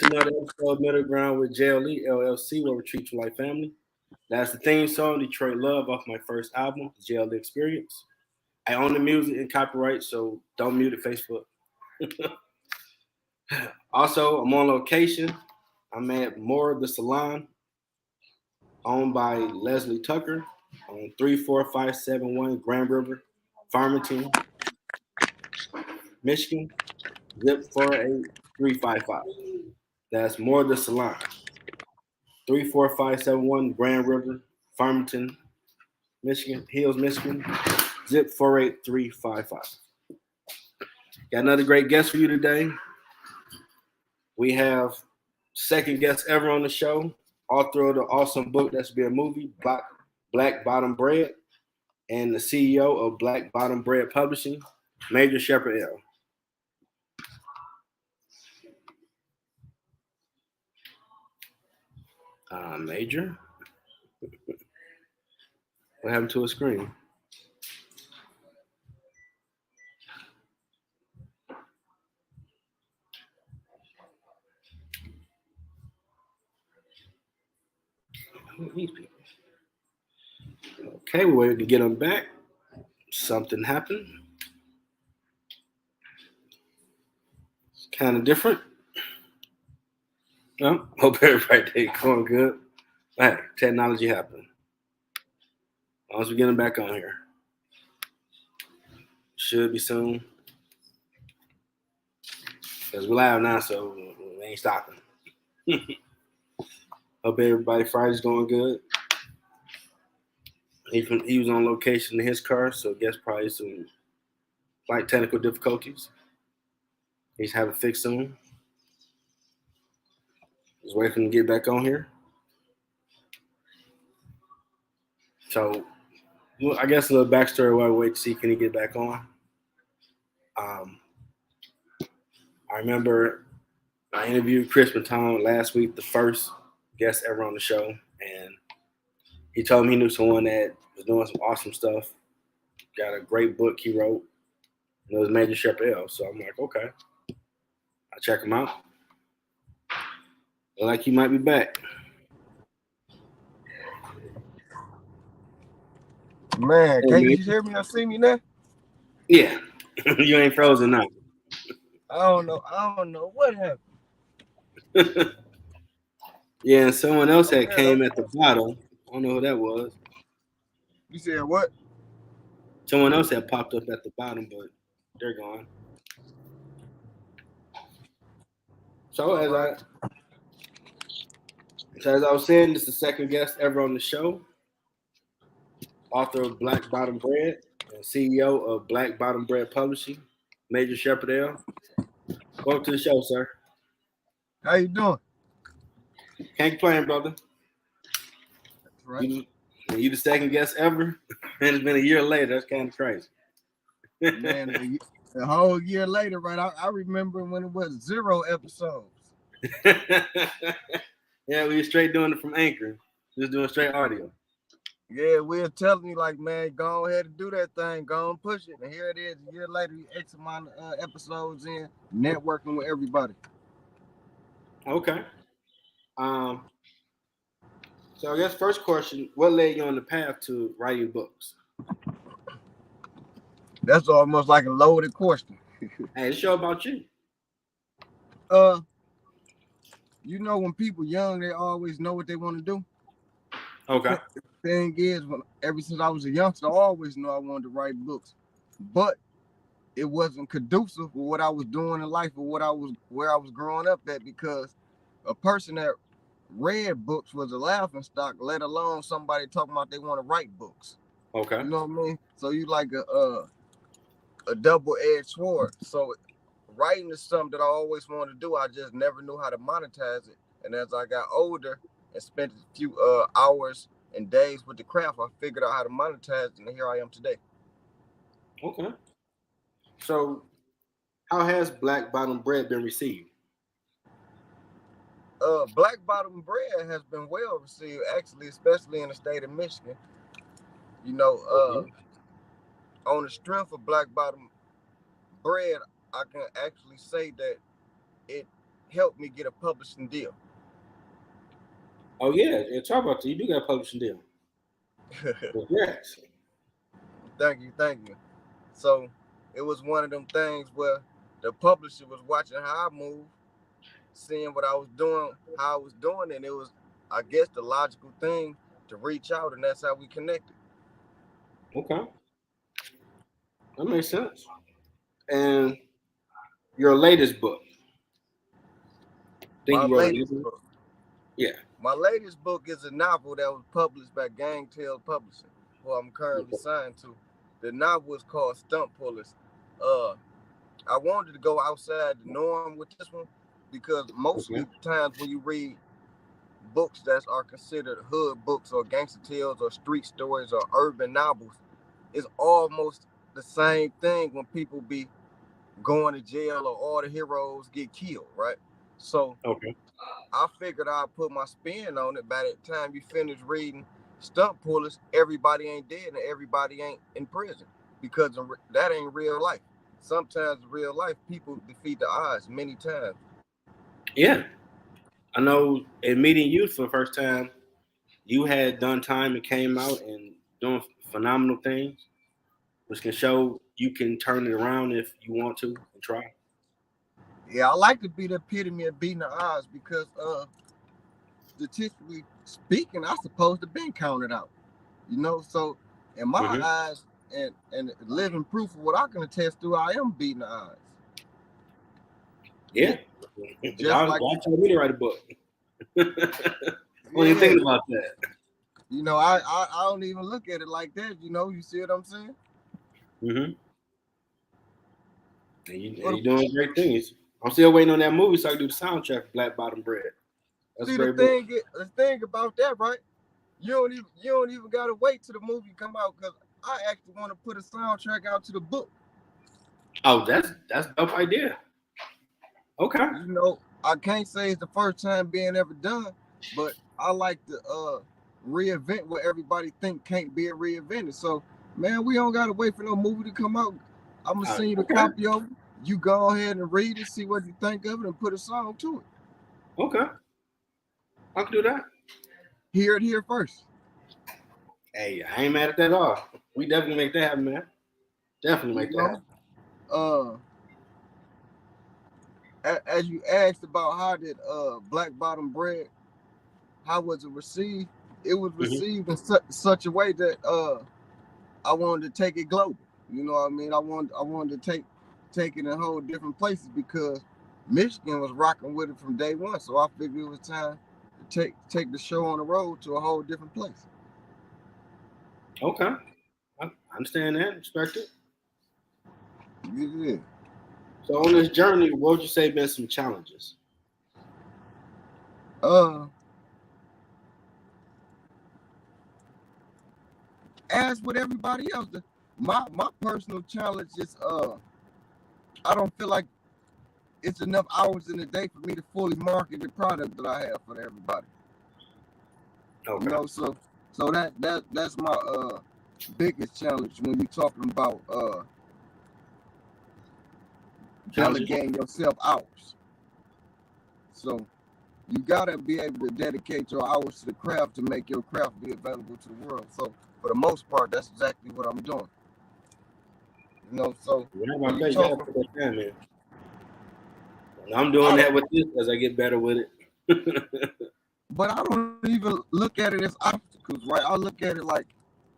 to another episode of Middle Ground with JLE, L.L.C, where we treat you like family. That's the theme song, Detroit Love, off my first album, JLE Experience. I own the music and copyright, so don't mute it, Facebook. Also, I'm on location. I'm at More the Salon, owned by Leslie Tucker on 34571 Grand River, Farmington, Michigan, zip 48355. That's More the Salon, 34571 Grand River, Farmington, Michigan, Hills, Michigan, zip 48355. Got another great guest for you today. We have second guest ever on the show, author of the awesome book that's be a movie, Black Bottom Bred, and the CEO of Black Bottom Bred Publishing, Major Shepherd L. Major? What happened to a screen? Who are these people? Okay, we're waiting to get them back. Something happened. It's kind of different. Well, hope everybody day going good. Hey, technology happened. Once we get them back on here. Should be soon. Because we're live now, so we ain't stopping. Hope everybody Friday's going good. He was on location in his car, so I guess probably some slight technical difficulties. He's having fixed soon. Just waiting for him to get back on here. So, I guess a little backstory while we wait to see can he get back on. I remember I interviewed Chris Baton last week, the first guest ever on the show, and he told me he knew someone that was doing some awesome stuff. Got a great book he wrote. And it was Major Shepherd L. So I'm like, okay. I'll check him out. Look like he might be back. Man, can't you hear me or see me now? Yeah. You ain't frozen now. I don't know what happened. Yeah, and someone else that came at the bottom. I don't know who that was. You said what? Someone else that popped up at the bottom, but they're gone. So as I was saying, this is the second guest ever on the show. Author of Black Bottom Bred and CEO of Black Bottom Bred Publishing, Major Shepherd L. Welcome to the show, sir. How you doing? Can't complain, brother. That's right. You the second guest ever, and it's been a year later. That's kind of crazy. Man, a whole year later, right? I remember when it was 0 episodes. Yeah, we were straight doing it from Anchor, just doing straight audio. Yeah, we were telling you like, man, go ahead and do that thing, go and push it, and here it is. A year later, X amount of episodes in, networking with everybody. Okay. So I guess first question: what led you on the path to writing books? That's almost like a loaded question. Hey, it's show about you. You know, when people young, they always know what they want to do. Okay. The thing is, ever since I was a youngster, I always knew I wanted to write books, but it wasn't conducive with what I was doing in life or where I was growing up at, because a person that read books was a laughing stock, let alone somebody talking about they want to write books. Okay. You know what I mean? So you like a double-edged sword. So writing is something that I always wanted to do. I just never knew how to monetize it. And as I got older and spent a few hours and days with the craft, I figured out how to monetize it, and here I am today. Okay. So, how has Black Bottom Bred been received? Black Bottom Bred has been well received, actually, especially in the state of Michigan. You know, on the strength of Black Bottom Bred, I can actually say that it helped me get a publishing deal. Oh yeah, talk about that. You do got a publishing deal. Congrats. Thank you. So it was one of them things where the publisher was watching how I moved, seeing what I was doing, how I was doing, and it was, I guess, the logical thing to reach out, and that's how we connected. Okay, that makes sense. And your latest book, think My you wrote latest another? book. Yeah. My latest book is a novel that was published by Gangtail Publishing, who I'm currently signed to. The novel is called Stunt Pullers. I wanted to go outside the norm with this one because mostly times when you read books that are considered hood books or gangster tales or street stories or urban novels, it's almost the same thing when people be going to jail or all the heroes get killed, right? So Okay. I figured I'd put my spin on it. By the time you finish reading Stunt Pullers, everybody ain't dead and everybody ain't in prison because that ain't real life. Sometimes in real life, people defeat the odds many times. Yeah, I know. In meeting you for the first time, you had done time and came out and doing phenomenal things, which can show you can turn it around if you want to and try. Yeah, I like to be the epitome of beating the odds because statistically speaking, I supposed to been counted out. So in my eyes and living proof of what I can attest to, I am beating the odds. Yeah. Just like y'all told me to write a book. What are you yeah, thinking about that? I don't even look at it like that. You see what I'm saying? Mm-hmm. And you're doing great things. I'm still waiting on that movie so I can do the soundtrack for Black Bottom Bread. That's a See great book. the thing about that, right? You don't even gotta wait till the movie come out because I actually want to put a soundtrack out to the book. Oh, that's a dope idea. Okay. I can't say it's the first time being ever done, but I like to reinvent what everybody think can't be reinvented. So, man, we don't gotta wait for no movie to come out. I'm gonna send you the copy of it. You go ahead and read it, see what you think of it, and put a song to it. Okay. I can do that. Hear it here first. Hey, I ain't mad at that at all. We definitely make that happen, man. Definitely make that happen. As you asked about how did Black Bottom Bread, how was it received? It was received in such a way that I wanted to take it global. You know what I mean? I wanted to take it in whole different places because Michigan was rocking with it from day one. So I figured it was time to take the show on the road to a whole different place. Okay. I understand that. Respect it. Yeah. So on this journey, what would you say been some challenges? As with everybody else, my personal challenge is I don't feel like it's enough hours in the day for me to fully market the product that I have for everybody. Okay. So that's my biggest challenge when you're talking about delegating yourself hours. So you gotta be able to dedicate your hours to the craft to make your craft be available to the world. So for the most part, that's exactly what I'm doing. So Yeah, when you you gotta put that time in. And I'm doing that with this as I get better with it. But I don't even look at it as obstacles, right? I look at it like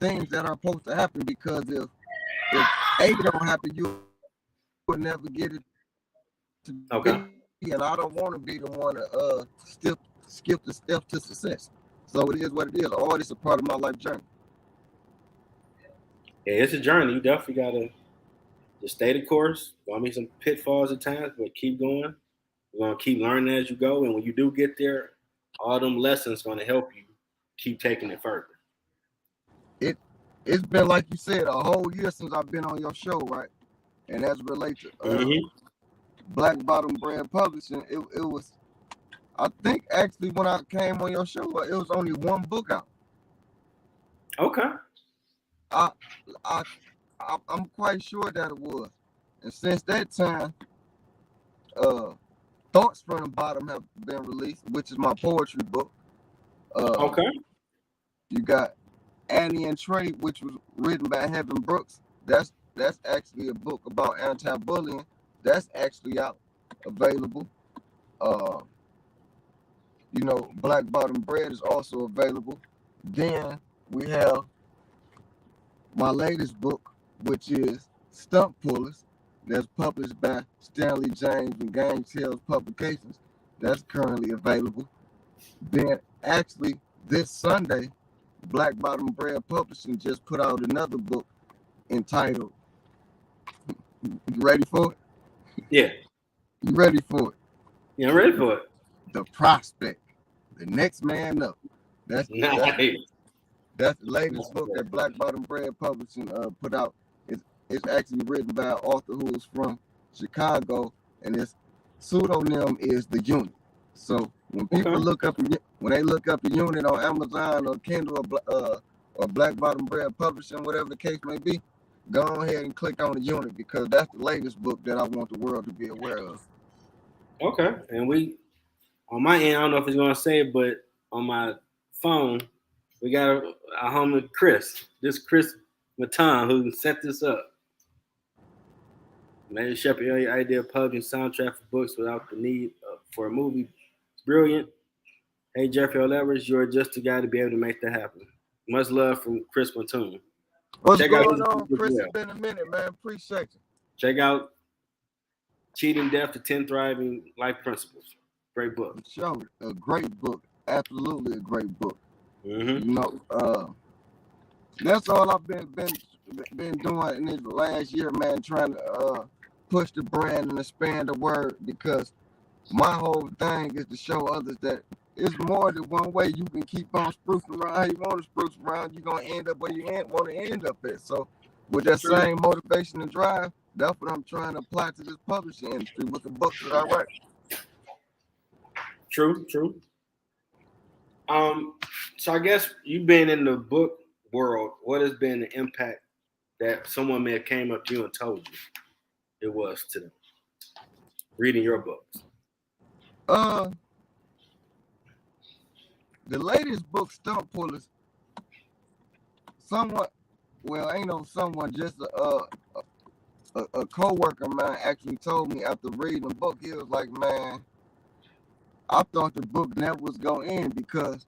things that are supposed to happen because if A don't happen, you would never get it to Okay. be. And I don't want to be the one to skip the step to success. So it is what it is. All this is a part of my life journey. Yeah, it's a journey. You definitely gotta just stay the course. Gonna be some pitfalls at times, but keep going. You're gonna keep learning as you go, and when you do get there, all them lessons gonna help you keep taking it further. It's been like you said, a whole year since I've been on your show, right? And as it relates to Black Bottom Brand Publishing, it was, I think actually when I came on your show, it was only one book out. Okay. I'm quite sure that it was. And since that time, Thoughts from the Bottom have been released, which is my poetry book. Okay. You got Annie and Trey, which was written by Heaven Brooks. That's actually a book about anti-bullying. That's actually out, available. Uh, Black Bottom Bred is also available. Then we have my latest book, which is Stump Pullers. That's published by Stanley James and Gang Tales Publications. That's currently available. Then actually this Sunday, Black Bottom Bred Publishing just put out another book entitled, you ready for it? Yeah. You ready for it? Yeah, I'm ready for it. The Prospect, the Next Man Up. That's Nice. that's the latest book that Black Bottom Bred Publishing put out. It's actually written by an author who is from Chicago, and his pseudonym is The Unit. So when people look up the Unit on Amazon or Kindle or Black Bottom Bred Publishing, whatever the case may be, go ahead and click on The Unit, because that's the latest book that I want the world to be aware of. Okay. And we, on my end, I don't know if it's going to say it, but on my phone, we got our homie Chris. This Chris Matan who set this up. Man, shepherd your idea of publishing soundtrack for books without the need for a movie. It's brilliant. Hey, Jeffrey L.L.C, you're just the guy to be able to make that happen. Much love from Chris Matan. What's going on, Chris? It's been a minute, man. Appreciate you. Check out Cheating Death to 10 Thriving Life Principles. Great book. Sure, a great book. Absolutely a great book. Mm-hmm. That's all I've been doing in this last year, man, trying to push the brand and expand the word, because my whole thing is to show others that it's more than one way you can keep on sprucing around how you want to spruce around. You're going to end up where you want to end up at. So with that same motivation and drive, that's what I'm trying to apply to this publishing industry with the books that I write. True. So I guess you've been in the book world. What has been the impact that someone may have came up to you and told you it was to them reading your books? The latest book, Stump Pullers, just a co-worker of mine actually told me after reading the book, he was like, man, I thought the book never was going to end, because,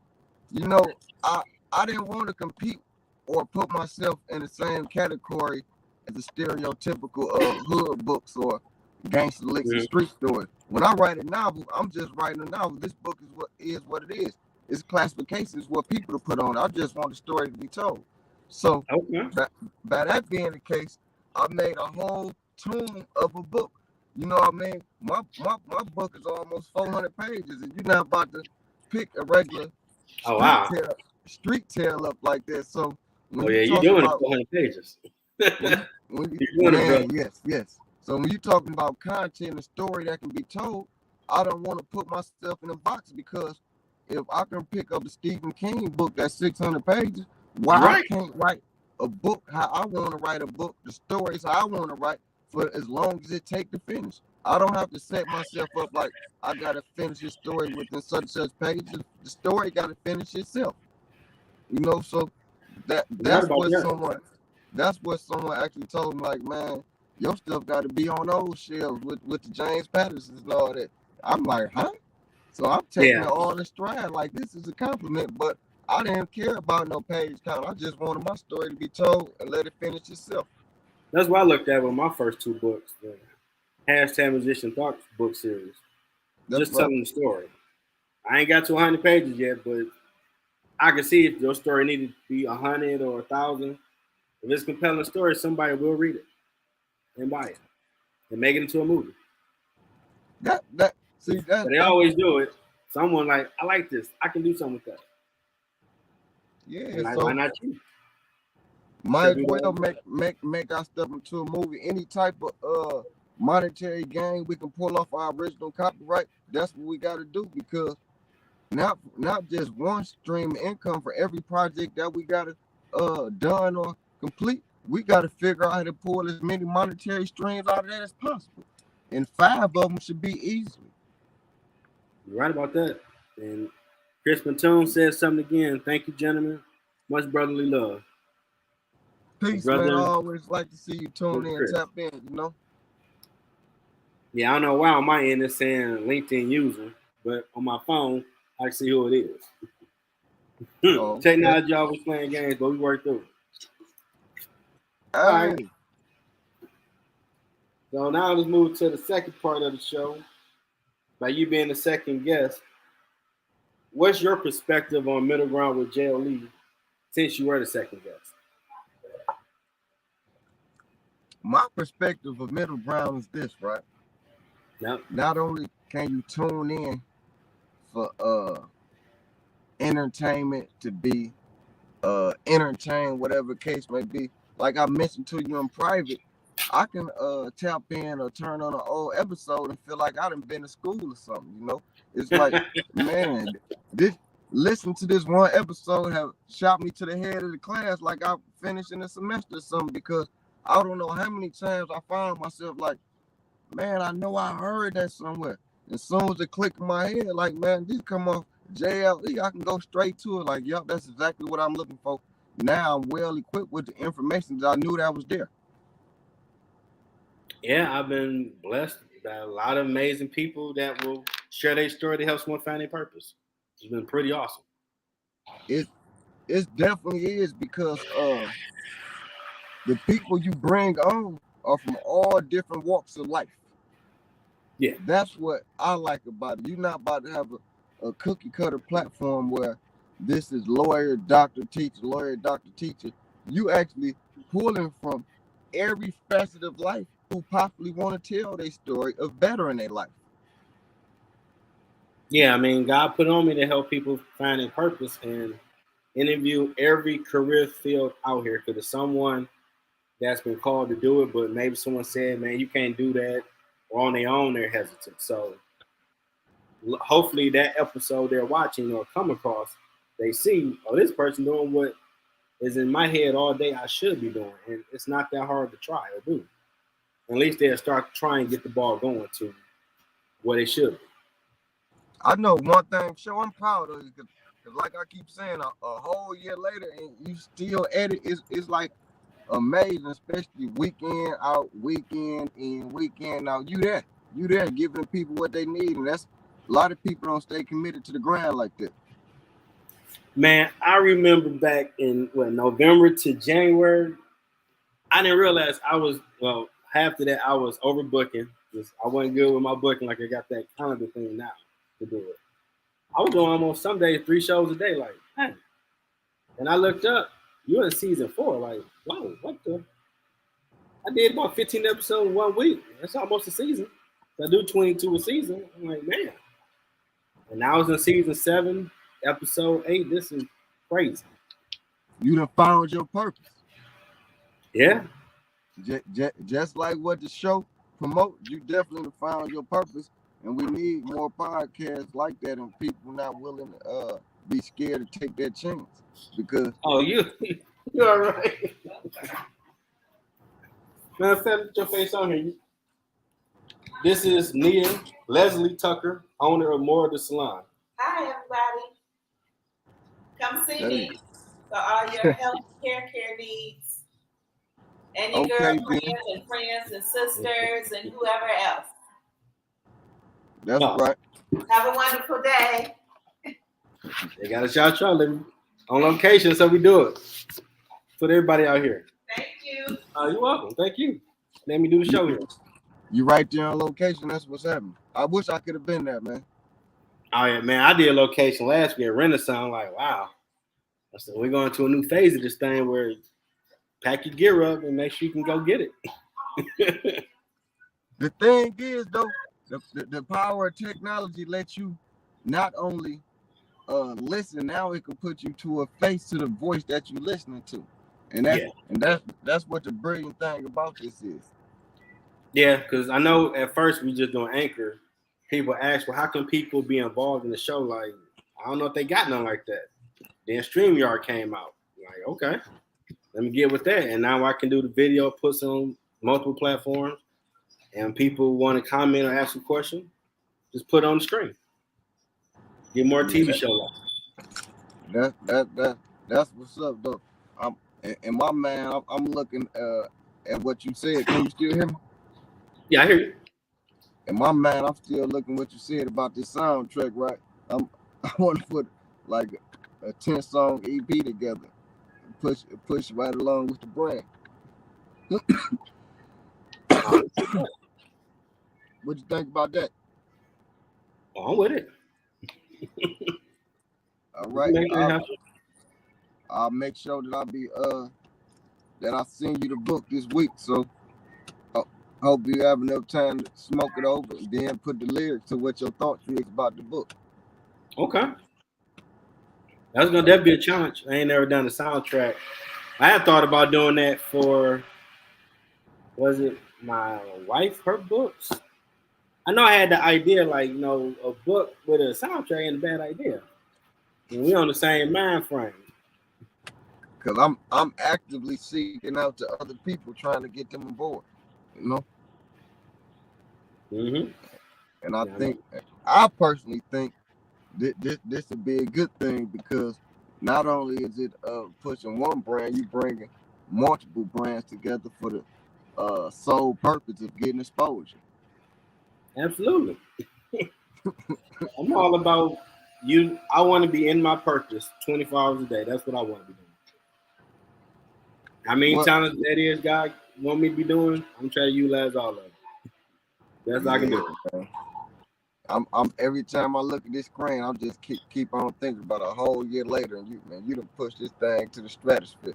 I didn't want to compete or put myself in the same category as the stereotypical hood books or gangster licks and street stories. When I write a novel, I'm just writing a novel. This book is what it is. Its classifications what people to put on. I just want the story to be told. So by that being the case, I made a whole tome of a book. You know what I mean? My book is almost 400 pages, and you're not about to pick a regular street tale up like that. So you're doing it 400 pages. Yes. So when you're talking about content and story that can be told, I don't want to put myself in a box, because if I can pick up a Stephen King book that's 600 pages, why I can't write a book how I want to write a book, the stories I want to write, for as long as it take to finish. I don't have to set myself up like I got to finish this story within such and such pages. The story got to finish itself. So that's what someone actually told me, like, man, your stuff got to be on those shelves with the James Pattersons and all that. I'm like, huh? So I'm taking it all in stride, like this is a compliment, but I didn't care about no page count. I just wanted my story to be told and let it finish itself. That's what I looked at with my first two books, the #Musician Thoughts book series. Telling the story. I ain't got to 100 pages yet, but I can see if your story needed to be 100 or 1,000. If it's a compelling story, somebody will read it and buy it and make it into a movie. They always do it. Someone like, I like this. I can do something with that. Yeah. Why not you? Might as well make our stuff into a movie. Any type of monetary gain we can pull off our original copyright, that's what we got to do, because not just one stream of income for every project that we got to done or complete. We got to figure out how to pull as many monetary streams out of that as possible, and 5 of them should be easily. You're right about that. And Chris Matone said something again. Thank you, gentlemen. Much brotherly love. Peace, man. I Brother always like to see you tune in, Chris. tap in, you know. Yeah, I don't know why on my end it's saying LinkedIn user, but on my phone, I can see who it is. Oh, okay. Technology always playing games, but we work through it. All right. Hey, So now let's move to the second part of the show. By you being the second guest, what's your perspective on middle ground with JLE since you were the second guest? my perspective of middle ground is this, right? Yep. Not only can you tune in for entertainment to be entertained, whatever case may be. Like I mentioned to you in private, I can tap in or turn on an old episode and feel like I done been to school or something, you know. It's like, man, this listen to this one episode have shot me to the head of the class like I finished in a semester or something, because I don't know how many times I found myself like, man, I know I heard that somewhere. As soon as it clicked in my head, like, man, this come off JLE, I can go straight to it. Like, yup, that's exactly what I'm looking for. Now I'm well equipped with the information that I knew that was there. Yeah, I've been blessed by a lot of amazing people that will share their story to help someone find their purpose. It's been pretty awesome. It definitely is, because the people you bring on are from all different walks of life. Yeah. That's what I like about it. You're not about to have a cookie cutter platform where this is lawyer, doctor, teacher, lawyer, doctor, teacher. You actually pulling from every facet of life who possibly want to tell their story of bettering their life. Yeah, I mean, God put on me to help people find their purpose and interview every career field out here because there's someone that's been called to do it, but maybe someone said, man, you can't do that, or on their own, they're hesitant. So hopefully that episode they're watching or come across, they see, oh, this person doing what is in my head all day I should be doing. And it's not that hard to try or do. At least they'll start trying to get the ball going to what it should be. I know one thing, sure, I'm proud of you, because like I keep saying, a whole year later and you still at it, it's like amazing, especially weekend out, weekend in, weekend out. You there giving people what they need, and that's a lot of people don't stay committed to the grind like that. Man, I remember back in November to January, I didn't realize I was after that I was overbooking. I wasn't good with my booking, like I got that calendar thing now to do it. I was doing almost some days 3 shows a day, like, hey. And I looked up, you're in season 4, like, whoa, what the? I did about 15 episodes in 1 week. That's almost a season. I do 22 a season. I'm like, man. And now I was in season 7, episode 8. This is crazy. You done found your purpose. Yeah. Just like what the show promote, you definitely found your purpose, and we need more podcasts like that, and people not willing to be scared to take that chance, because you're all right. Man, put your face on here. This is Nia Leslie Tucker, owner of More of the Salon. Hi, everybody. Come see me for all your health care needs, and your girlfriends and friends and sisters and whoever else. That's right. Have a wonderful day. They got a shout out on location, so we do it. Put everybody out here. Thank you. You're welcome. Thank you. Let me do the show here. You right there on location. That's what's happening. I wish I could have been there, man. Oh yeah, man. I did a location last year, Renaissance. Like, wow. So we're going to a new phase of this thing where pack your gear up and make sure you can go get it. The thing is, though, the power of technology lets you not only listen, now it can put you to a face to the voice that you're listening to. And that's what the brilliant thing about this is. Yeah, because I know at first we just doing Anchor. People ask, well, how can people be involved in the show? Like, I don't know if they got nothing like that. Then StreamYard came out. Like, okay, let me get with that. And now I can do the video, put on multiple platforms, and people want to comment or ask a question, just put it on the screen. Get more TV show license. That's what's up though. And my man, I'm looking at what you said. Can you still hear me? Yeah, I hear you. And my man, I'm still looking what you said about this soundtrack, right? I want to put like a 10-song EP together, push right along with the brand. What you think about that? Oh, I'm with it. All right, I'll make sure that I send you the book this week. So hope you have enough time to smoke it over and then put the lyrics to what your thoughts is about the book. Okay. That's gonna definitely be a challenge. I ain't never done a soundtrack. I had thought about doing that for, was it my wife, her books? I know I had the idea, like, you know, a book with a soundtrack ain't a bad idea. And we on the same mind frame. Cause I'm actively seeking out to other people trying to get them on board, you know. Mm-hmm. And I personally think this would be a good thing because not only is it pushing one brand, you bringing multiple brands together for the sole purpose of getting exposure. Absolutely. I'm all about you. I want to be in my purpose 24 hours a day. That's what I want to be doing. How many times that is God want me to be doing? I'm trying to utilize all of it. That's all I can do. I'm every time I look at this screen, I'm just keep on thinking about a whole year later, and you done push this thing to the stratosphere.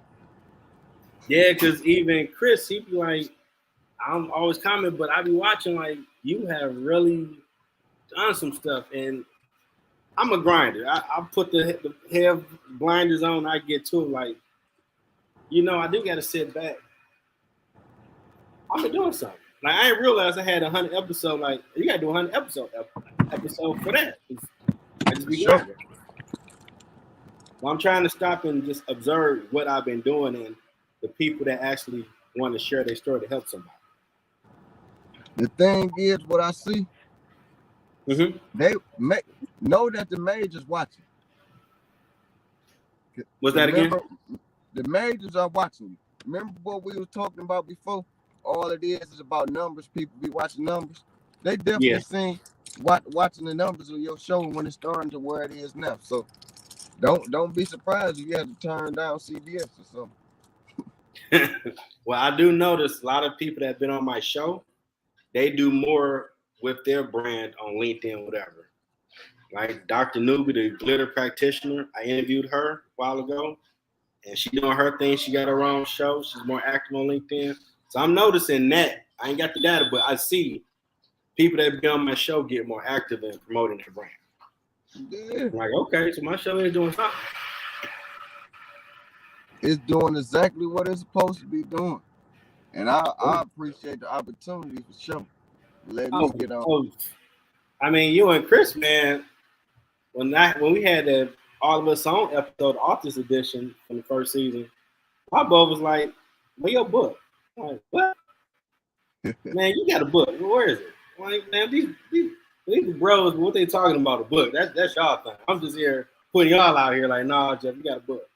Yeah, because even Chris, he be like, I'm always commenting, but I be watching like you have really done some stuff, and I'm a grinder. I put the hair blinders on. I get to it, like, you know, I do got to sit back. I've been doing something. Like I didn't realize I had 100 episodes. Like you got to do 100 episode for that. I just be grinding. Well, I'm trying to stop and just observe what I've been doing and the people that actually want to share their story to help somebody. The thing is, what I see, they know that the majors watching. What's that again? The majors are watching you. Remember what we were talking about before? All it is about numbers. People be watching numbers. They definitely seen watching the numbers of your show when it's starting to where it is now. So don't be surprised if you have to turn down CBS or something. Well, I do notice a lot of people that have been on my show, they do more with their brand on LinkedIn, whatever. Like Dr. Newby, the glitter practitioner, I interviewed her a while ago, and she doing her thing. She got her own show. She's more active on LinkedIn. So I'm noticing that. I ain't got the data, but I see people that be on my show get more active in promoting their brand. Yeah. I'm like, okay, so my show is doing something. It's doing exactly what it's supposed to be doing. And I appreciate the opportunity for sure. Let me get on. I mean, you and Chris, man, when we had the All of Us On episode, Authors Edition from the first season, my boy was like, where your book? I'm like, what? Man, you got a book. Where is it? I'm like, man, these bros, what they talking about a book? That's y'all thing. I'm just here putting y'all out here like, nah, Jeff, you got a book.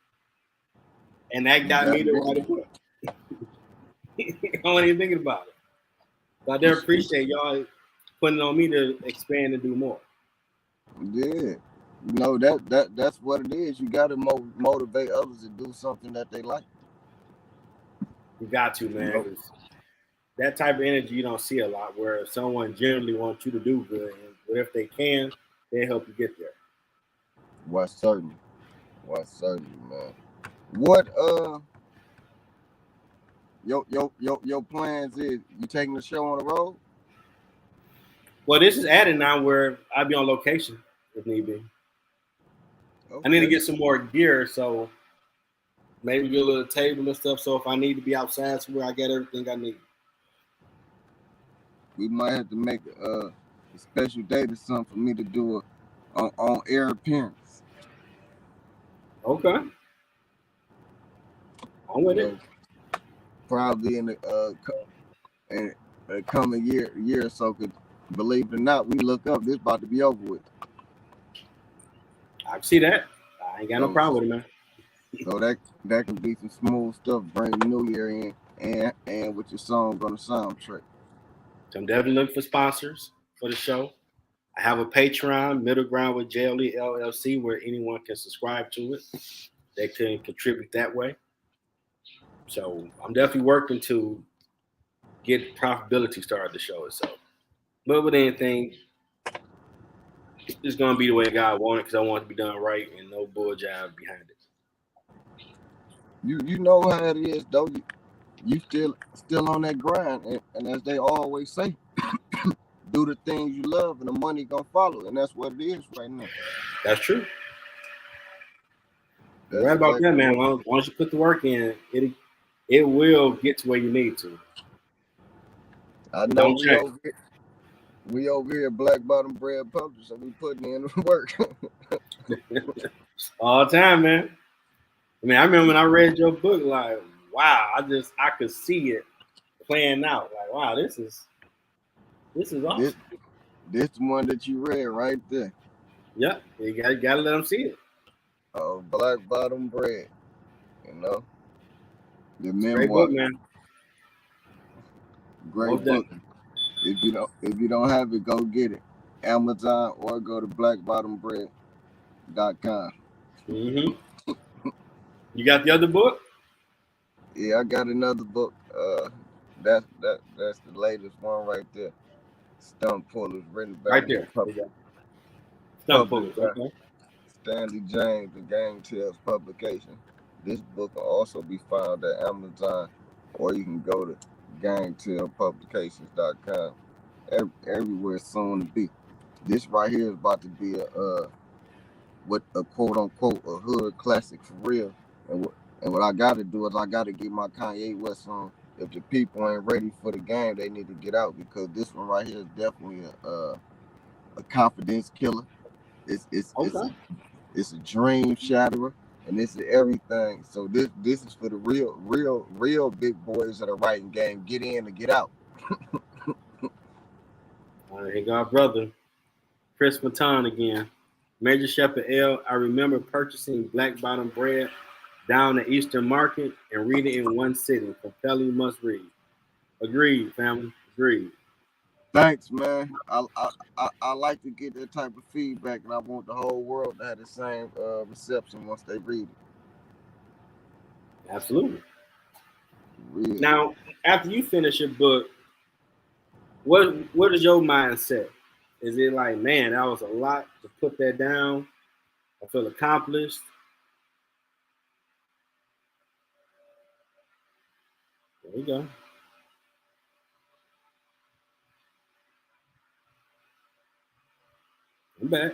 And that got me to write a book. I wasn't even thinking about it. But I do appreciate y'all putting on me to expand and do more. Yeah. You know, that's what it is. You got to motivate others to do something that they like. You got to, man. You know? That type of energy you don't see a lot, where someone generally wants you to do good, and if they can, they help you get there. Why certainly, man. What your plans is? You taking the show on the road? Well, this is added now where I'll be on location if need be. Okay. I need to get some more gear, so maybe get a little table and stuff. So if I need to be outside somewhere, I got everything I need. We might have to make a special date or something for me to do a on-air appearance. Okay. I'm with it. Probably in the coming year or so. Cause believe it or not, we look up, this about to be over with. I can see that. I ain't got no problem with it, man. So that can be some smooth stuff. Bring the new year in and with your song on the soundtrack. So I'm definitely looking for sponsors for the show. I have a Patreon, Middle Ground with JLE L.L.C, where anyone can subscribe to it. They can contribute that way. So I'm definitely working to get profitability started the show itself. But with anything, it's gonna be the way God wanted because I want it to be done right and no bull jive behind it. You know how it is though. You still on that grind, and as they always say, do the things you love, and the money gonna follow, and that's what it is right now. That's true. That's Right about exactly that, man. Once you put the work in, it will get to where you need to. I know Don't change. we over here Black Bottom Bred Publishers, so we putting in the work. All the time, man. I mean, I remember when I read your book, like, wow, I could see it playing out. Like, wow, this is awesome. This one that you read right there. Yep, you gotta let them see it. Black Bottom Bred, you know, the memoir. Great book, man. Great book. If you don't have it, go get it. Amazon or go to blackbottombread.com. Mm-hmm. You got the other book? Yeah, I got another book. That's the latest one right there. Stump Pullers, written by Right there. Stump Pullers, okay. Stanley James and Gang Tales Publication. This book will also be found at Amazon, or you can go to gangtailpublications.com. Everywhere soon to be. This right here is about to be a quote unquote a hood classic for real. And what I gotta do is I gotta get my Kanye West on. If the people ain't ready for the game, they need to get out, because this one right here is definitely a confidence killer. It's a dream shatterer, and this is everything. So this is for the real big boys that are writing game. Get in and get out. Here go our brother, Chris Matan again. Major Shepherd L. I remember purchasing Black Bottom Bred down the Eastern Market and reading in one sitting. Compelling must read. Agreed, family. Agreed. Thanks, man. I like to get that type of feedback, and I want the whole world to have the same reception once they read it. Absolutely. Real. Now, after you finish your book, what is your mindset? Is it like, man, that was a lot to put that down? I feel accomplished. There we go. I'm back.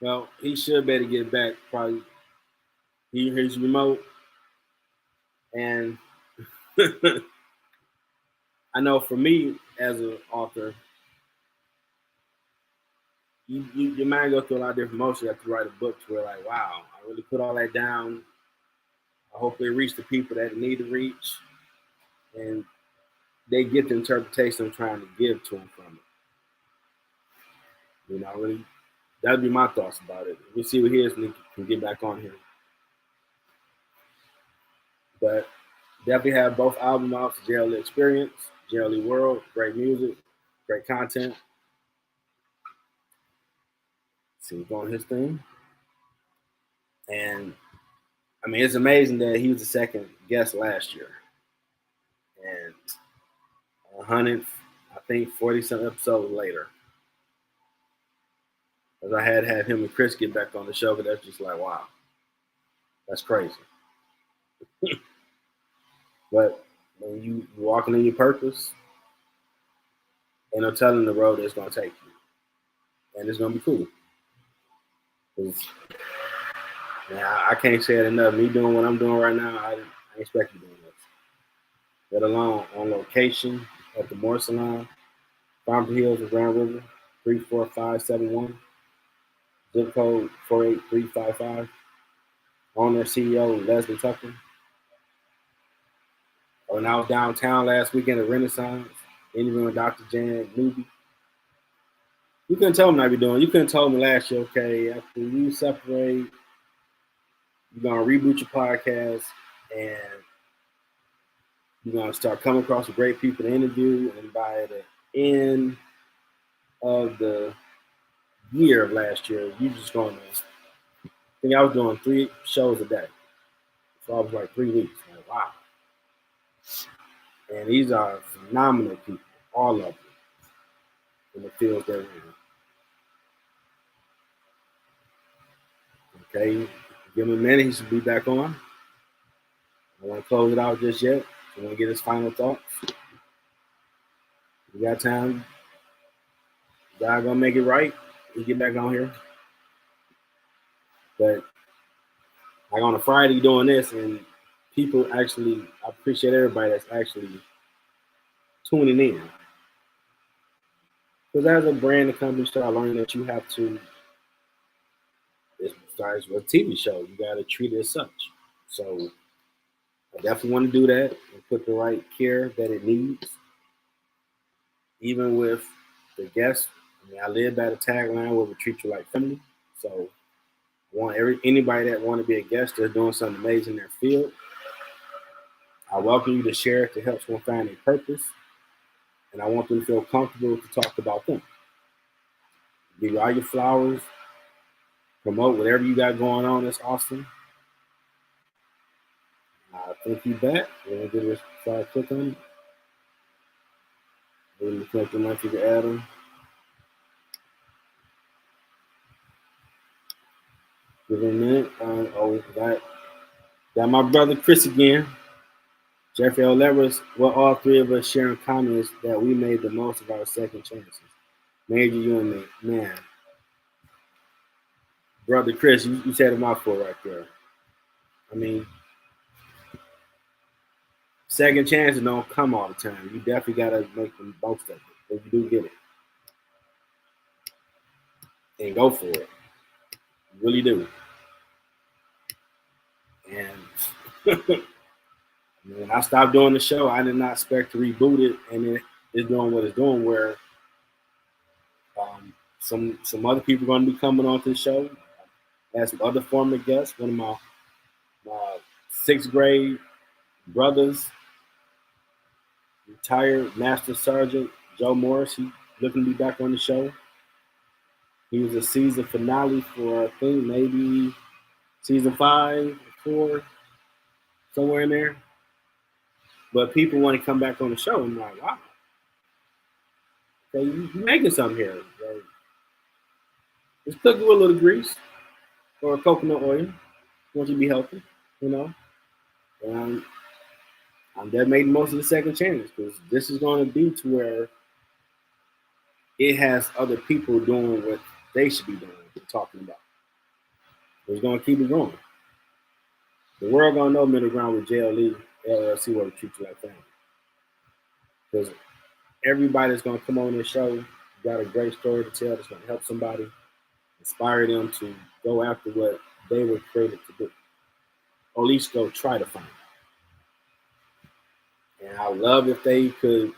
Well, he should better get back. Probably he's remote, and I know for me as an author, your mind goes through a lot of different emotions after you write a book. To where like, wow, I really put all that down. I hope they reach the people that need to reach, and they get the interpretation I'm trying to give to them from it. You know, really, that'd be my thoughts about it. We'll see what he is, and he can get back on here. But definitely have both albums out. JLE Experience, JLE World, great music, great content. See, he's on his thing. And I mean, it's amazing that he was the second guest last year. And 100, I think 40 some episodes later. Because I had him and Chris get back on the show, but that's just like, wow. That's crazy. But when you walking in your purpose, ain't no telling the road that's gonna take you. And it's gonna be cool. Because I can't say it enough. Me doing what I'm doing right now, I expect you doing this. Let alone on location at the Moore Salon, Farm Hills and Grand River, 34571. Zip code 48355. Owner CEO Leslie Tucker. When I was downtown last weekend at Renaissance, interviewing with Dr. Jan Newby. You couldn't tell me what I be doing. You couldn't tell me last year, okay, after you separate, you're gonna reboot your podcast and you're gonna start coming across with great people to interview, and by the end of the year of last year, you just gonna I think I was doing 3 shows a day. So I was like 3 weeks. Like, wow. And these are phenomenal people, all of them, in the fields they're in. Okay, give him a minute. He should be back on. I don't want to close it out just yet. I want to get his final thoughts. We got time. God gonna make it right. We get back on here. But like on a Friday doing this, and people actually, I appreciate everybody that's actually tuning in. Because as a brand and company start learning that you have to, it starts with a TV show. You got to treat it as such. So I definitely want to do that and put the right care that it needs. Even with the guests, I mean, I live by the tagline where we treat you like family. So I want anybody that want to be a guest that's doing something amazing in their field. I welcome you to share it to help someone find their purpose. And I want them to feel comfortable to talk about them. Give you all your flowers, promote whatever you got going on. That's awesome. I think you back. We're going to give it a click on it. We're going to click the link to Adam. Give it a minute. Got my brother Chris again. Jeffrey L.L.C. What all 3 of us share in common is that we made the most of our second chances. Major, you and me. Man. Brother Chris, you said a mouthful right there. I mean, second chances don't come all the time. You definitely got to make the most of it. If you do get it. And go for it. You really do. And when I stopped doing the show, I did not expect to reboot it, and it's doing what it's doing. Where some other people are going to be coming on to the show as some other former guests. One of my 6th grade brothers, retired Master Sergeant Joe Morris, he looking to be back on the show. He was a season finale for, I think, maybe season 5 or 4, somewhere in there. But people want to come back on the show. I'm like, wow. Okay, you making something here. Like, just cook it with a little grease or coconut oil. You want you to be healthy, you know. And I'm there making most of the second chance because this is going to be to where it has other people doing what they should be doing, talking about. It's going to keep it going. The world going to know middle ground with JLE, L.L.C, where we treat you like family. Because everybody that's going to come on this show got a great story to tell that's going to help somebody, inspire them to go after what they were created to do. Or at least go try to find it. And I would love if they could,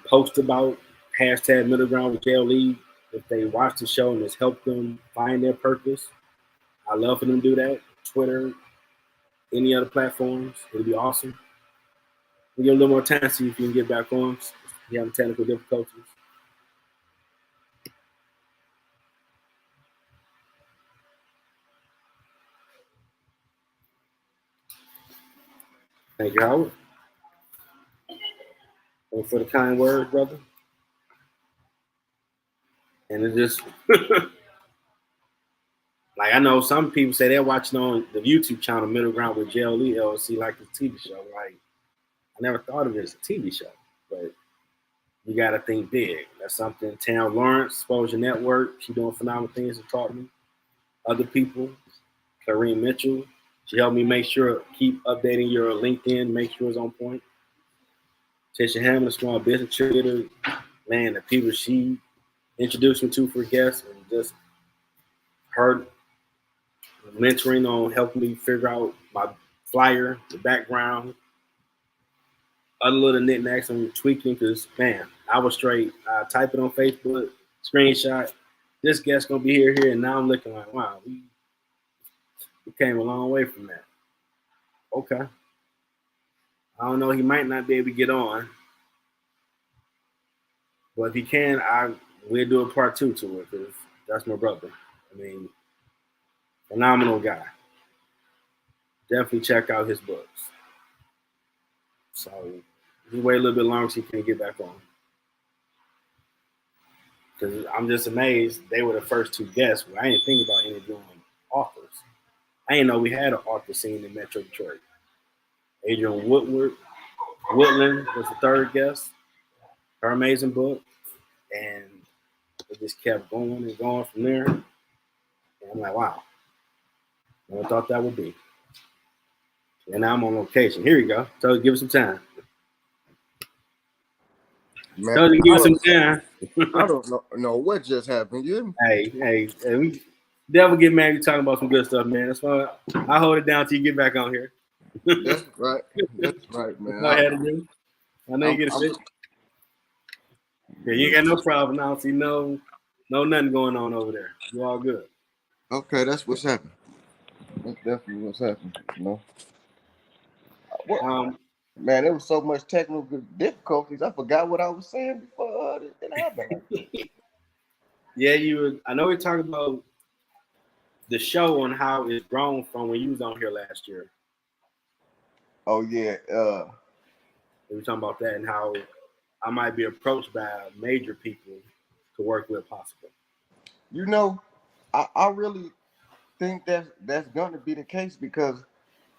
post about hashtag middle ground with JLE if they watch the show and it's helped them find their purpose. I love for them to do that. Twitter, any other platforms, it'll be awesome. We'll give a little more time to see if you can get back on. You have technical difficulties. Thank you, Howard. Thank you for the kind word, brother. And it just like I know some people say they're watching on the YouTube channel Middle Ground with JLE L.L.C like the TV show. Like I never thought of it as a TV show, but you got to think big. That's something Tam Lawrence, Exposure Network, she's doing phenomenal things to taught me. Other people, Clarine Mitchell, she helped me make sure, keep updating your LinkedIn, make sure it's on point. Tisha Hammond, a small business cheerleader, man, the people she introduced me to for guests and just her mentoring on helping me figure out my flyer, the background, other little knickknacks I'm tweaking because, man, I was straight. I type it on Facebook, screenshot. This guest gonna be here, and now I'm looking like, wow, we came a long way from that. Okay, I don't know. He might not be able to get on, but if he can, we'll do a part 2 to it because that's my brother. I mean, phenomenal guy. Definitely check out his books. So he wait a little bit longer so he can get back on. Because I'm just amazed they were the first 2 guests. I didn't think about interviewing authors. I didn't know we had an author scene in Metro Detroit. Adrian Woodland was the 3rd guest. Her amazing book. And it just kept going and going from there. And I'm like, wow. Never thought that would be. And now I'm on location. Here you go. So give us some time. Man, So give us some time. I don't know what just happened. You? Hey, we never get mad. You talking about some good stuff, man. That's why I hold it down till you get back on here. That's right. That's right, man. That's all I had to do. I know you get a fit. Yeah, you ain't got no problem. I don't see no nothing going on over there. You all good. Okay, that's what's happening. That's definitely what's happening. You know. Man, there was so much technical difficulties. I forgot what I was saying before it happened. Yeah, I know we talked about the show and how it's grown from when you was on here last year. Oh yeah. We were talking about that and how I might be approached by major people to work with possibly. You know, I really think that's gonna be the case because,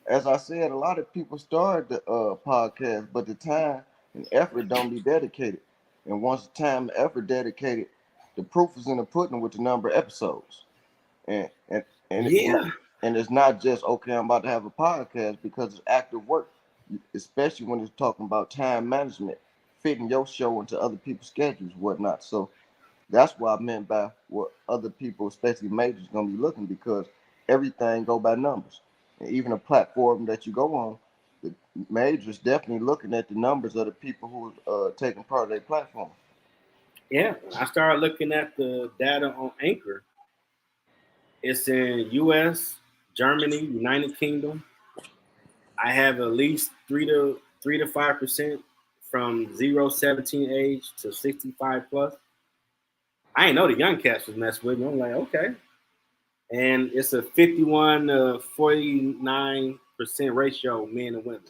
as I said, a lot of people start the podcast, but the time and effort don't be dedicated. And once the time and effort dedicated, the proof is in the pudding with the number of episodes. And Yeah. and it's not just okay, I'm about to have a podcast because it's active work, especially when it's talking about time management, fitting your show into other people's schedules, whatnot. So that's what I meant by what other people, especially majors, gonna be looking because everything go by numbers. And even a platform that you go on, the majors definitely looking at the numbers of the people who are taking part of their platform. Yeah, I started looking at the data on Anchor. It's in U.S., Germany, United Kingdom. I have at least 3 to 5% from 0-17 age to 65 plus. I didn't know the young cats was messing with me. I'm like, okay. And it's a 51 to 49% ratio men and women,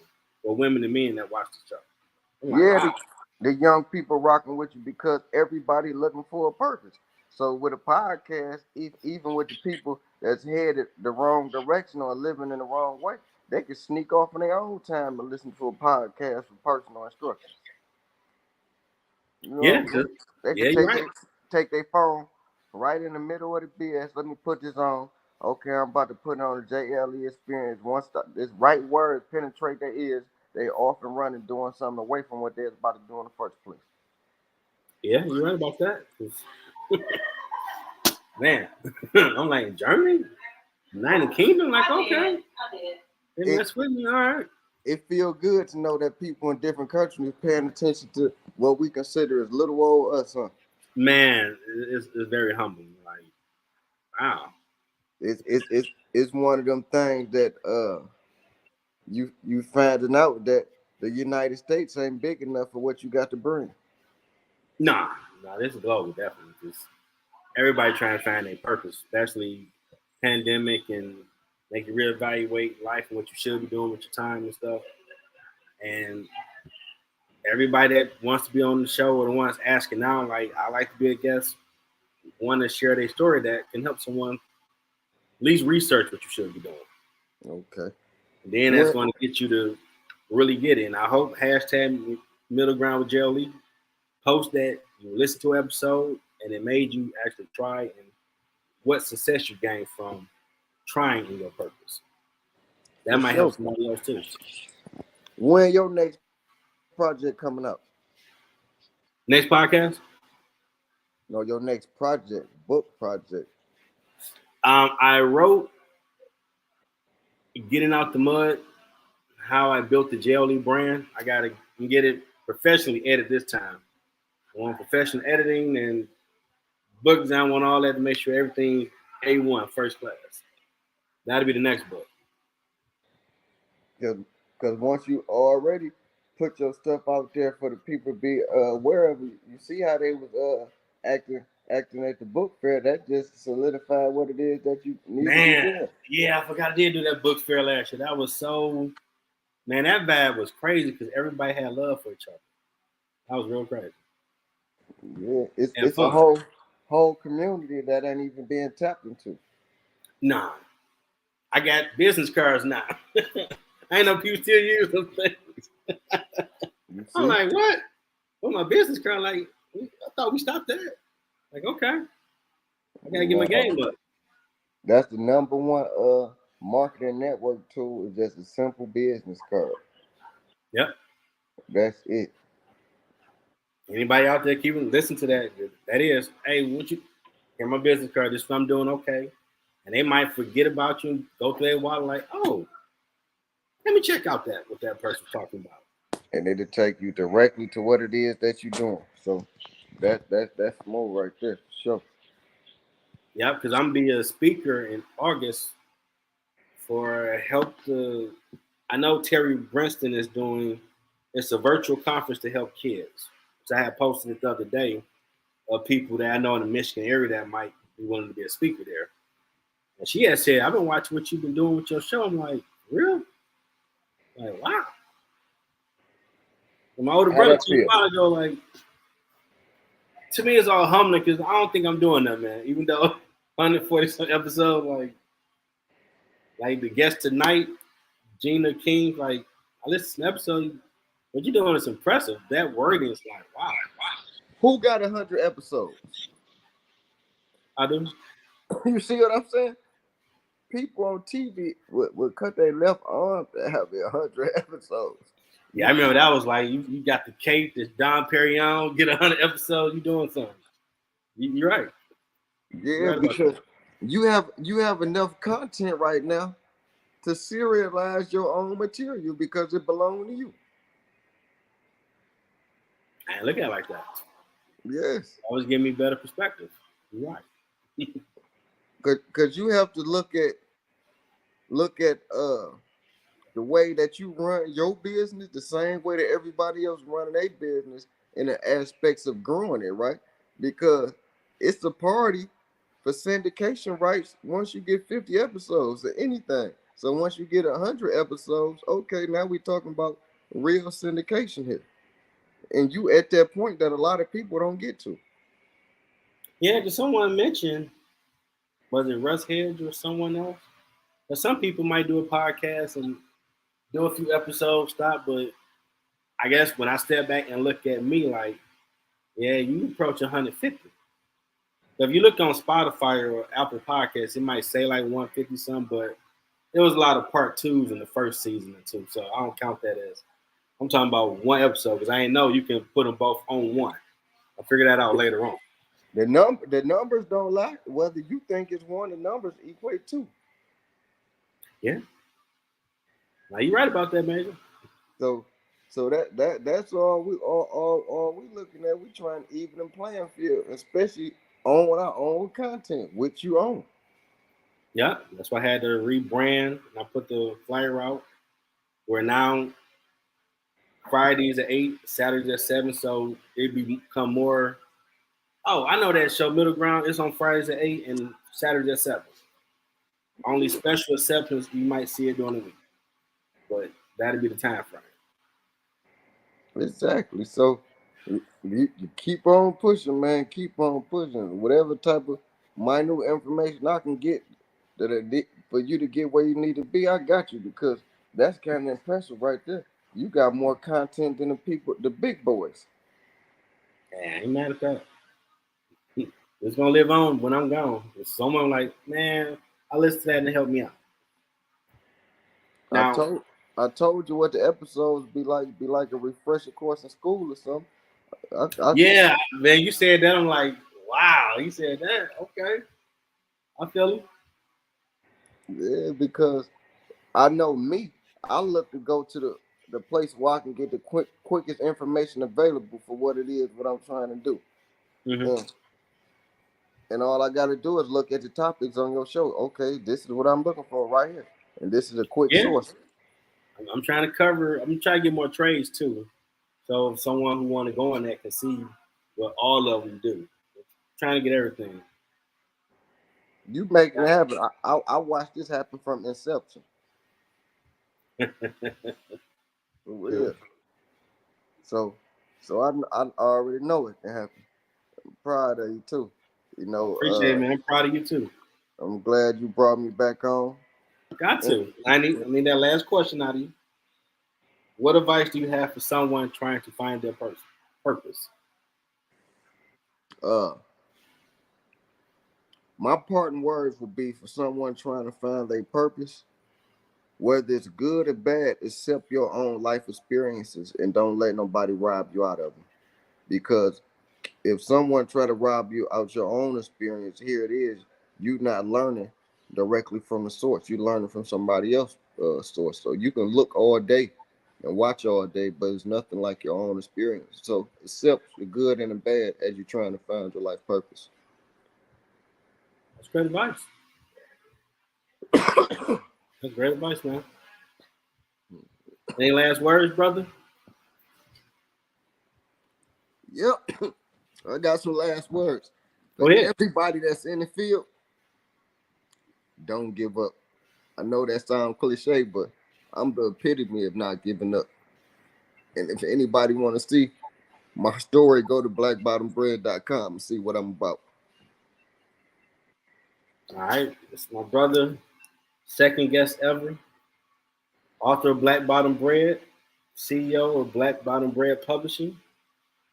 or women and men that watch the show. I'm Yeah, like, wow. the young people rocking with you because everybody looking for a purpose. So with a podcast, even with the people that's headed the wrong direction or living in the wrong way, they can sneak off in their own time and listen to a podcast for personal instructions. You know Yeah, they yeah, can you're right. take their phone right in the middle of the BS. Let me put this on. Okay, I'm about to put on the JLE experience. Once this right words penetrate their ears, they off and running doing something away from what they're about to do in the first place. Yeah, you're right about that. Man, I'm like, Germany? United Kingdom? Like, okay. I did. They mess with me, all right. It feels good to know that people in different countries are paying attention to what we consider as little old us, huh? Man, it's very humbling. Like, wow. It's one of them things that you finding out that the United States ain't big enough for what you got to bring. Nah, this is global, definitely. Because everybody trying to find their purpose, especially pandemic, and make you reevaluate life and what you should be doing with your time and stuff. And everybody that wants to be on the show or the ones asking now, like, I like to be a guest, want to share their story that can help someone at least research what you should be doing. Okay. And then that's going to get you to really get it. And I hope hashtag middle ground with JLE post that you listened to an episode and it made you actually try, and what success you gained from trying in your purpose. That might help somebody else too. When your next project coming up? Next podcast? No, your next project, book project. I wrote Getting Out the Mud, how I built the JLE brand. I got to and get it professionally edited this time. I want professional editing and book design, I want all that to make sure everything A1, first class. That'll be the next book. Because once you already put your stuff out there for the people to be aware of, you see how they was acting at the book fair. That just solidified what it is that you need to be doing. Yeah, I forgot I did do that book fair last year. That was so, man, that vibe was crazy because everybody had love for each other. That was real crazy. Yeah, it's a whole community that ain't even being tapped into. Nah, I got business cards now. I ain't know people still use those things. I'm like, what? What my business card? Like, I thought we stopped that. Like, okay, I gotta get my game up. That's the number one marketing network tool. Is just a simple business card. Yep. That's it. Anybody out there keeping listen to that? That is, hey, what you? Here's my business card. This is what I'm doing. Okay, and they might forget about you. And go through their wallet like, oh, let me check out that what that person's talking about. And it'll take you directly to what it is that you're doing. So that's more right there, sure. Yeah, because I'm gonna be a speaker in August for help the. I know Terry Brinston is doing. It's a virtual conference to help kids. So I had posted it the other day of people that I know in the Michigan area that might be willing to be a speaker there. And she had said, "I've been watching what you've been doing with your show." I'm like, "Real?" Like, wow. And my older brother told me a while ago, like, to me, it's all humbling because I don't think I'm doing that, man. Even though 140 some episodes, like the guest tonight, Gina King, like I listened to the episode. What you doing is impressive. That wording is like, wow. Who got 100 episodes? I do. You see what I'm saying? People on TV would cut their left arm to have 100 episodes. Yeah, I remember that was like you got the cake, this Don Perignon, get 100 episodes, you doing something. You're right. Yeah, you're right, because you have enough content right now to serialize your own material because it belongs to you. I look at it like that. Yes. Always give me better perspective. You're right. Because you have to look at the way that you run your business the same way that everybody else running their business in the aspects of growing it, right? Because it's a party for syndication rights once you get 50 episodes or anything. So once you get 100 episodes, okay, now we're talking about real syndication here. And you at that point that a lot of people don't get to. Yeah, because someone mentioned, was it Russ Hedge or someone else? But some people might do a podcast and do a few episodes, stop, but I guess when I step back and look at me, like, yeah, you approach 150. So if you look on Spotify or Apple Podcasts, it might say like 150 something, but there was a lot of part twos in the first season or two, so I don't count that as. I'm talking about one episode because I ain't know you can put them both on one. I'll figure that out later on. The numbers don't lie. Whether you think it's one, the numbers equate two. Yeah. Now you're right about that, Major. So that's all we looking at. We trying to even the playing field, especially on our own content, which you own. Yeah, that's why I had to rebrand and I put the flyer out. Where now Fridays at 8, Saturdays at 7, so it become more. Oh, I know that show Middle Ground is on Fridays at 8 and Saturdays at 7. Only special exceptions you might see it during the week, but that'll be the time frame. Exactly. So you keep on pushing, man. Keep on pushing. Whatever type of minute information I can get for you to get where you need to be, I got you, because that's kind of impressive right there. You got more content than the big boys. Yeah, I ain't mad at that. It's gonna live on when I'm gone. If someone like, man, I listen to that and it helped me out. Now, I told you what the episodes be like a refresher course in school or something. Yeah, man, you said that. I'm like, wow, you said that. Okay, I feel it. Yeah, because I know me. I look to go to the place where I can get the quickest information available for what it is, what I'm trying to do. Mm-hmm. And all I got to do is look at the topics on your show. Okay, this is what I'm looking for right here. And this is a quick source. I'm trying to get more trades too. So if someone who want to go on that can see what all of them do. I'm trying to get everything. You make it happen. I watched this happen from inception. Yeah. So I already know it can happen. I'm proud of you too. You know, appreciate it, man. I'm proud of you too. I'm glad you brought me back on. Got to. I need that last question out of you. What advice do you have for someone trying to find their purpose? My parting words would be for someone trying to find their purpose, whether it's good or bad, accept your own life experiences and don't let nobody rob you out of them. Because if someone try to rob you out your own experience, here it is, you not learning directly from the source. You're learning from somebody else's source. So you can look all day and watch all day, but it's nothing like your own experience. So accept the good and the bad as you're trying to find your life purpose. That's great advice. That's great advice, man. Any last words, brother? Yep. I got some last words. Go ahead. Everybody that's in the field, don't give up. I know that sounds cliche, but I'm the epitome of not giving up. And if anybody want to see my story, go to blackbottombred.com and see what I'm about. All right. It's my brother, second guest ever, author of Black Bottom Bred, CEO of Black Bottom Bred Publishing.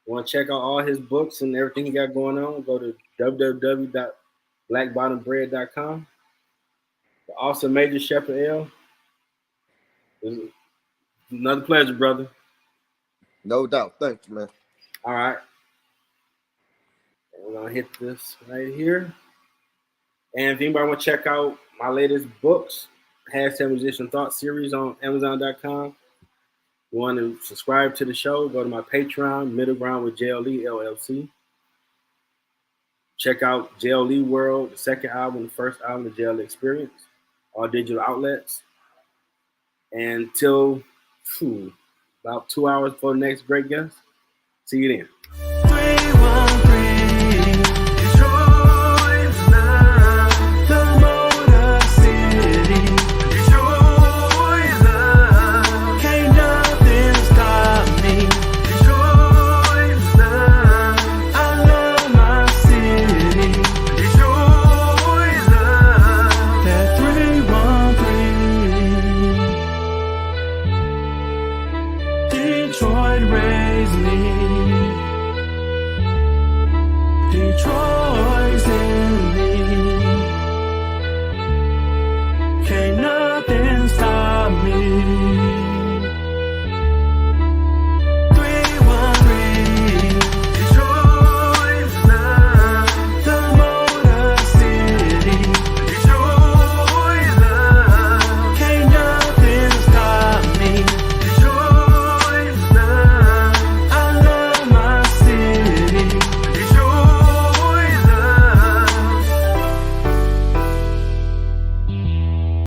You want to check out all his books and everything he got going on, go to www.blackbottombred.com. The awesome Major Shepherd L. Another pleasure, brother. No doubt. Thanks, man. All right. We're going to hit this right here. And if anybody want to check out my latest books, #Musician Thought series on Amazon.com. You want to subscribe to the show, go to my Patreon, Middle Ground with JLE, L.L.C. Check out JLE World, the second album, the first album, the JLE Experience, all digital outlets. And until about 2 hours before the next great guest, see you then. Detroit raised me. Detroit.